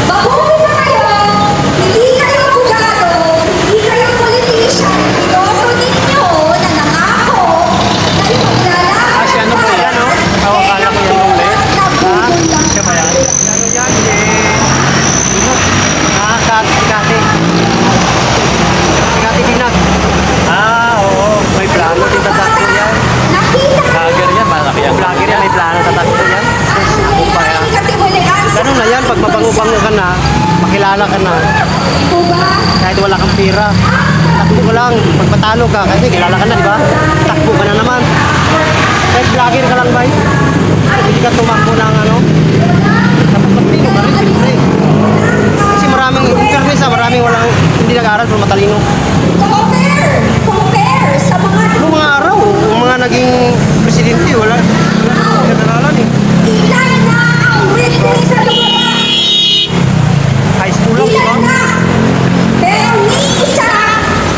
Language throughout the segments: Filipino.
Mabuhay na kayo! Hindi kayo abogado, hindi kayo politician, binoto ninyo na nangako na ipaglalaban si ano po yan, no? Akala ko yan nung ulit. Siya ba yan? Ano yan? Kati. Kati Binag. Oo. May plano din tatakbo yan. Vlogger yan, malaki yan. Vlogger yan, may plano tatakbo yan. Upaya. Ganun na yan, pag mabango-bango ka na, makilala ka na. Kahit wala kang pira. Takbo ka lang, pag patalo ka, kasi kilala ka na, di ba? Takbo ka na naman. Kahit vlogger ka lang ba? Hindi ka tumakbo ng ano. Dapat matalino ka rin, siyempre. Kasi maraming, in fairness maraming walang, hindi nag-aaral pero matalino. Compare sa mga Noong mga araw, yung mga naging presidente, wala. Nag-aaralan eh. ilan na ang witness sa lumabas. High school lang, di ba? Ilan na. Pero ni isa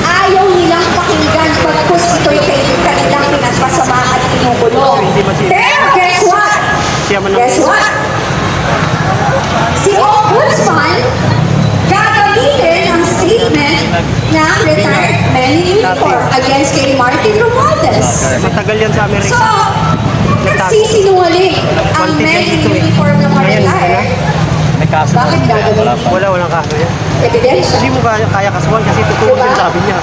ayaw nilang pakinggan pagkus ito yung kanilang pinagpasama at pinukulong. Pero guess what? Siya man Guess what? Si Ombudsman gagamitin ang statement ng retired men in uniform against kay Martin Romualdez. Matagal yan sa Amerika. So, nagsisinungaling ang men in uniform ng mga retired. May kaso. Bakit gagawin? Walang kaso yan. Ebidensya. Hindi mo kaya kasuhan kasi totoo Diba? sinasabi niya.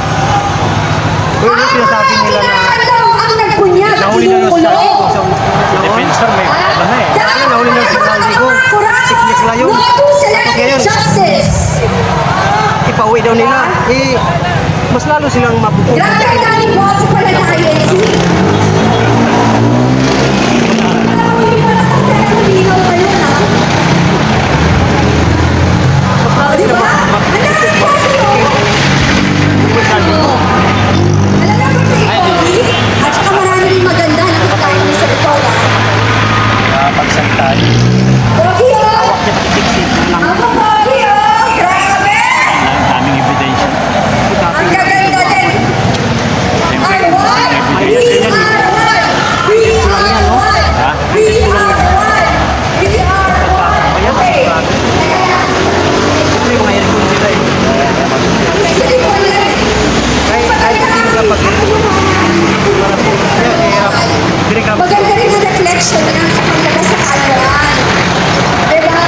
Kung yung sinasabi nila na ang nagpunyag at nahuli na kinukulong. sa defensor may iba na eh. Kasi nahuli na si Naldigo. Sickness lang yun. No to Tapos selective ngayon, justice. ipauwi daw nila. Mas lalo silang mabukong. Grabe ang daming boto pala na INC. Malinaw kayo na. Mas lalo Di silang ba? Ang dami mabukong. boto. Alam mo ba kayo? At saka marami rin maganda na kita ni sa Bitola. Pagsagtay. Pogi oh! Hawak niya pakitik-sit lang. Ang pogi oh! Grabe! Ang daming ebidensya. Ang gaganda din! R1! We are one! We are one! We are one! We are one! Okay. May mga aircon sila eh. Sa likod lang. Kahit hindi ka pag Maganda rin ang reflection niya sa paglabas sa kaalaman. Diba?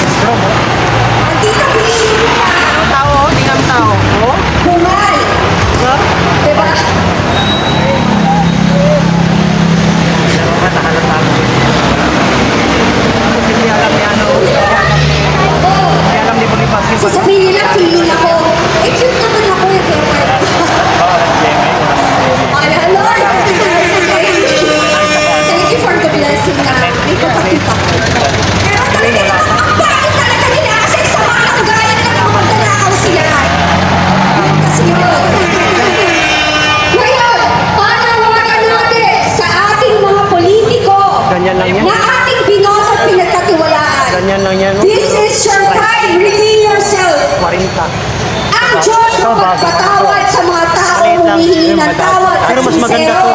Ang tita pinili mo na tao, tingnan mo tao. Oh? bumal. Diba? Hindi alam niya ano. Hindi alam ni Bonifacio. Kasi sabihin nila, feeling ako. Eh, cute naman ako eh. Kaya, Lord, thank you for the blessing na may kapatid ako. Pero talaga naman, ang bakit talaga nila kasi sa mga ugali nila na magdanakaw sila. Yun kasi yun. Ngayon, panawagan natin sa ating mga politiko Ganyan lang yan. na ating binoto at pinagkatiwalaan. Ganyan lang yan. This is your time. Redeem yourself. 40. Ang Diyos ang magpatawad sa mga taong humihingi ng tawad at Pero mas maganda sincero. to.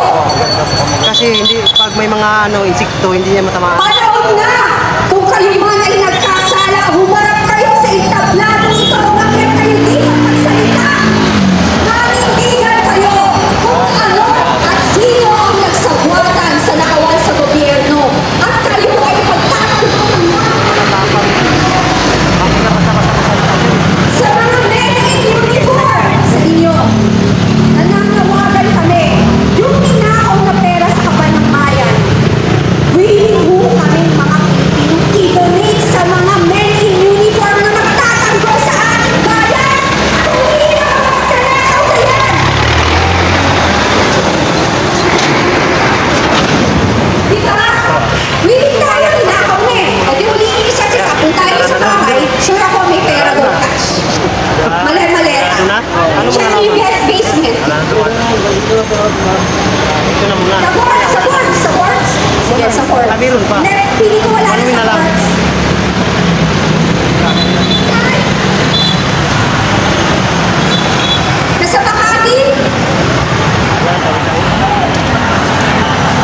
Kasi hindi, pag may mga ano, insekto, hindi niya matamaan. Panahon na! Kung kayo man ay nagkasala, humarap kayo sa entablado ito. Umakyat kayo dito magsalita. Nanindigan kayo kung ano at sino ang nagsagwatan sa nakawan sa gobyerno. At kayo ay pagtatanggol ng sa mga men in uniform sa inyo. Nananawagan kami, yung ninakaw na pera sa kaban ng bayan, willing ho kami mga Pilipino i-donate sa mga men in uniform na magtatanggol sa ating bayan. Hindi na magtanakaw na yan. Di ba? Willing tayo, ninakaw na eh. O di ulitin siya siya. Kung tayo sa bahay, sure ako may pera doon cash. Mali-mali. Ano na? Ano Siya mga yung basement. Ito na muna. Sa boards, sa boards, sa boards. Sige, sa boards. Ah, meron pa? Hindi, pili ko wala na Ano sa na lang? boards. Nasa Makati.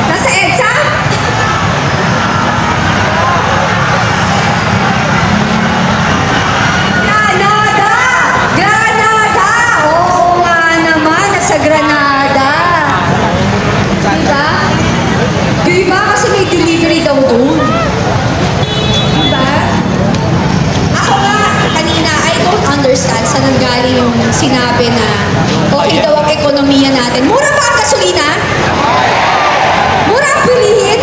Nasa daw doon. Diba? Ako nga, kanina, I don't understand saan nanggaling yung sinabi na okay daw ang ekonomiya natin. Mura ba ang gasolina? Mura ang bilihin?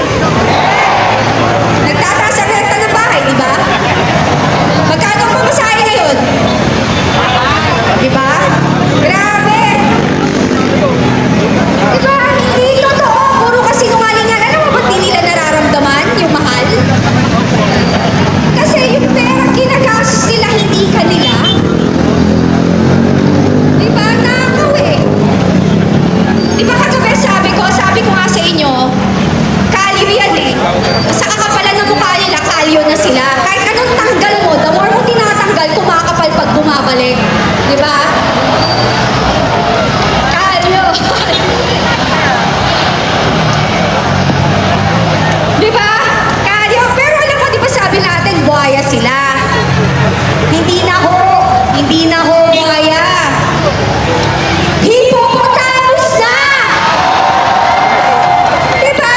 Nagtataas ang renta ng bahay, di ba? Magkano ang pamasahe ngayon? Di ba? Grabe! Di ba? Hindi totoo. Puro kasinungalingan. Alam mo ba't di nila nararamdaman yung mahal? Kasi yung pera ginagastos nila, hindi kanila. Di ba? Nakaw eh. Di ba kagabi sabi ko nga sa inyo, kalyo yan eh. Sa kakapalan ng mukha nila, kalyo na sila. Kahit anong tanggal mo, the more mo tinatanggal, kumakapal pag bumabalik. Di ba? Kalyo. Di ba? Kalyo. Pero alam mo, di ba sabi natin, buhaya sila. Hindi na ho. Hindi na ho buhaya. Hippopotamus na! Diba?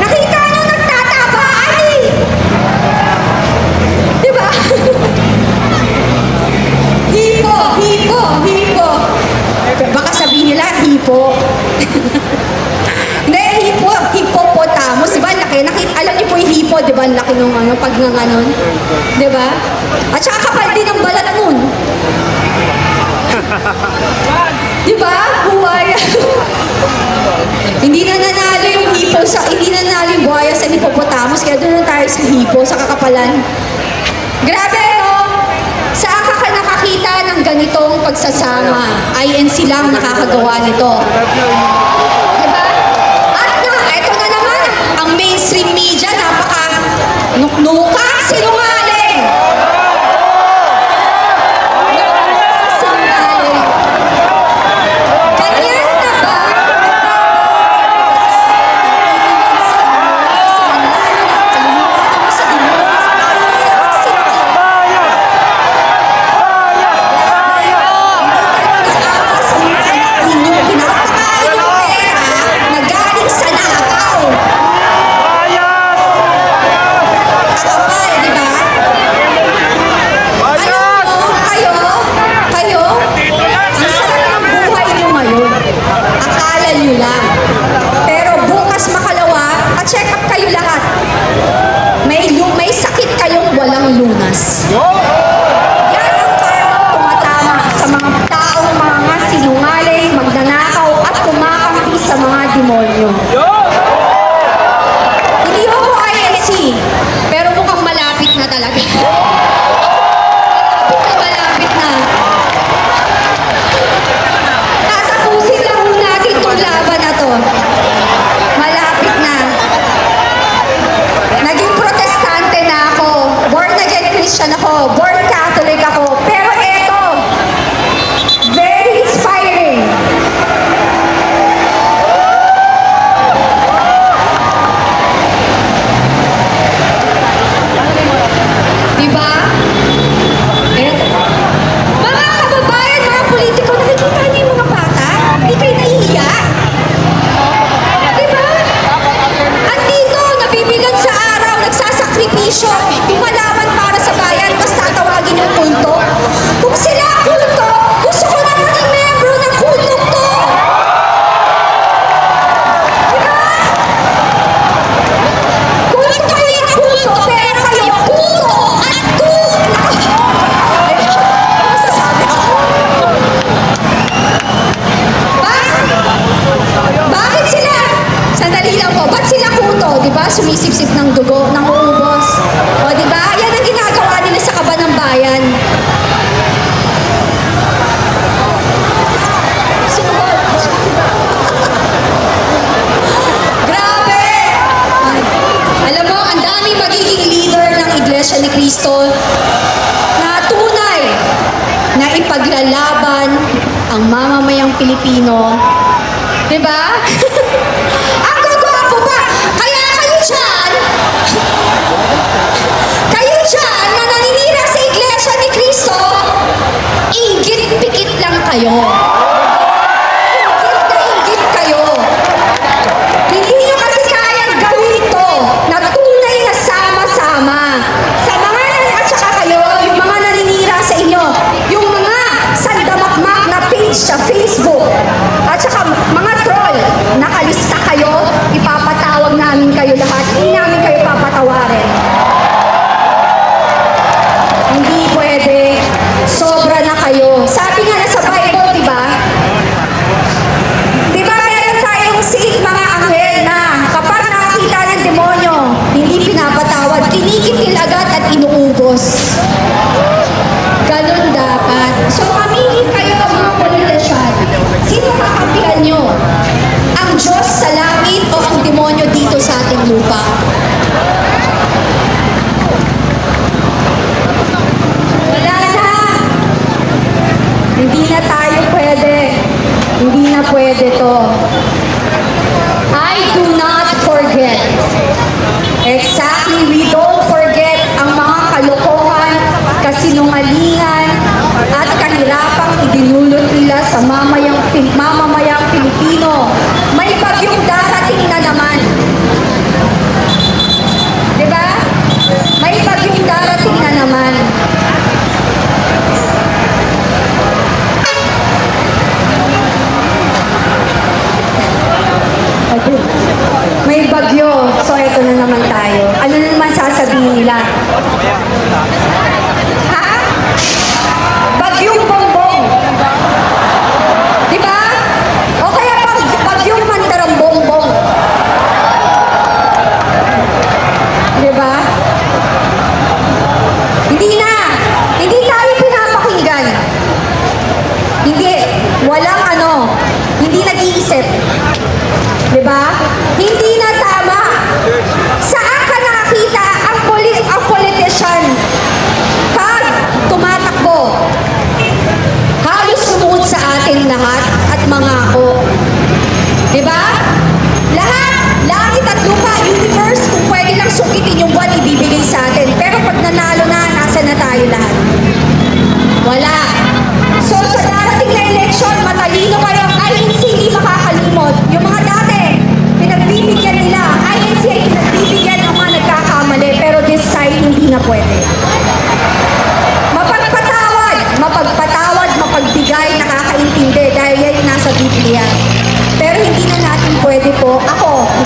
Nakita nyo nagtatabaan eh! Diba? Hipo. Baka sabihin nila, hipo. Hindi, hippopotamus. Diba? Alam niyo po yung hipo, diba? Ang laki nung pag nanganon. Diba? At saka kapal din ang balat nun. Diba? Buhaya. Hindi na nanalo yung hipo hindi na nanalo yung buhaya sa hippopotamus, kaya doon lang tayo sa hipo, sa kakapalan. Grabe, no? Saan ka nakakita ng ganitong pagsasama? INC lang nakakagawa nito. Diba? At eto na naman, ang mainstream media, nuknuka, sinungaling. Sinungaling. Ganyan na ba? Pero bukas makalawa, pa-check up kayo lahat. May sakit kayong walang lunas. Yan ang parang tumatama sa mga taong mga sinungaling, magnanakaw at kumakampi sa mga demonyo. Hindi ako INC, pero mukhang malapit na talaga. Malapit na. Tatapusin lang muna natin itong laban na to. Malapit na. Naging protestante na ako. Born again Christian ako. Born Catholic ako. Pero eto, very inspiring. Diba? Mga kababayan, mga politiko, nakikita niyo yung mga bata? Hindi kayo nahihiya? Diba? At dito, nabibigan sa araw, nagsasakripisyo, lumalaban para sa bayan, mas tatawagin yung kulto. Kung sila kulto, gusto ko na maging membro ng kultong to. Diba? Kulto yung kulto, pero kayo kulto at kulto. Masasabi ako. Bakit sila? Sandali lang po. Ba't sila kuto? Diba? Sumisip-sip ng dugo, ng uubos. O diba? Yan ang ginagawa nila sa kaba ng bayan. Sunod. Grabe! Alam mo, ang dami magiging leader ng Iglesia ni Cristo na tunay na ipaglalaban ang mamamayang Pilipino. Diba? Ang gagwapo pa! Kaya kayo dyan na naninira sa Iglesia ni Cristo, inggit-pikit lang kayo. Inggit na inggit kayo. Hindi nyo kasi kayang gawin to na tulad mamamayang Pilipino. May bagyong darating na naman. Diba? May bagyong darating na naman. May bagyo. So, eto na naman tayo. Ano na naman sasabihin nila? Ha? Bagyong bongbong. Diba? O kaya bagyong mandarang bongbong. Diba? Hindi na. Hindi tayo pinapakinggan. Hindi. Walang hindi nag-iisip. Diba? Hindi na tama. Saan ka nakakita ang politician pag tumatakbo? Halos sumuot sa atin lahat at mangako. Diba? Lahat, langit at lupa, universe, kung pwede lang sukitin yung buwan, ibibigay sa atin. Pero pag nanalo na, nasa na tayo lahat? Wala. So, sa darating na eleksyon, matalino kayo ang INC, hindi makakalimot. Yung mga dati, pinagbibigyan nila, INC ay pinagbibigyan ng mga nagkakamali, pero this time, hindi na pwede. Mapagpatawad, mapagbigay, nakakaintindi, dahil yan yung nasa Biblia. Pero hindi na natin pwede po.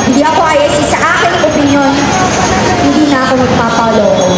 Hindi ako INC, sa aking opinion, hindi na ako magpapaloko.